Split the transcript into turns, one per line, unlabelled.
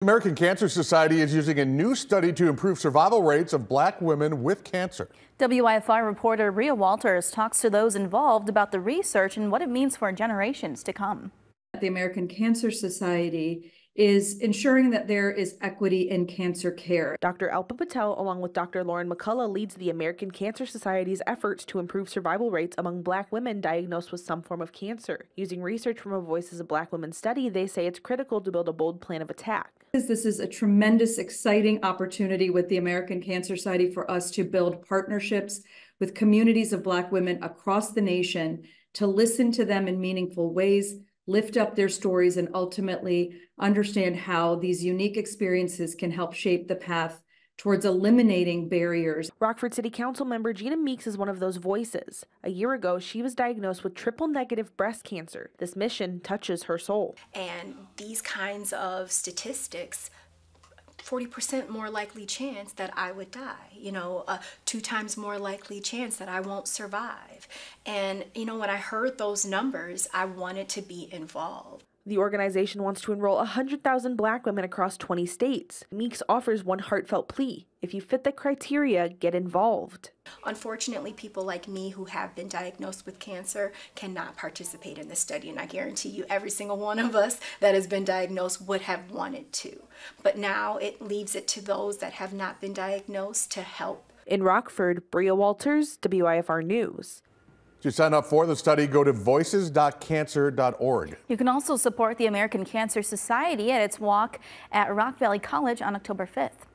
The American Cancer Society is using a new study to improve survival rates of Black women with cancer.
WIFI reporter Rhea Walters talks to those involved about the research and what it means for generations to come.
The American Cancer Society is ensuring that there is equity in cancer care.
Dr. Alpa Patel, along with Dr. Lauren McCullough, leads the American Cancer Society's efforts to improve survival rates among Black women diagnosed with some form of cancer. Using research from a Voices of Black Women study, they say it's critical to build a bold plan of attack.
This is a tremendous, exciting opportunity with the American Cancer Society for us to build partnerships with communities of Black women across the nation, to listen to them in meaningful ways, lift up their stories, and ultimately understand how these unique experiences can help shape the path towards eliminating barriers.
Rockford City Council member Gina Meeks is one of those voices. A year ago, she was diagnosed with triple-negative breast cancer. This mission touches her soul.
And these kinds of statistics, 40% more likely chance that I would die, 2 times more likely chance that I won't survive. And, when I heard those numbers, I wanted to be involved.
The organization wants to enroll 100,000 Black women across 20 states. Meeks offers one heartfelt plea. If you fit the criteria, get involved.
Unfortunately, people like me who have been diagnosed with cancer cannot participate in this study, and I guarantee you every single one of us that has been diagnosed would have wanted to. But now it leaves it to those that have not been diagnosed to help.
In Rockford, Rhea Walters, WIFR News.
To sign up for the study, go to voices.cancer.org.
You can also support the American Cancer Society at its walk at Rock Valley College on October 5th.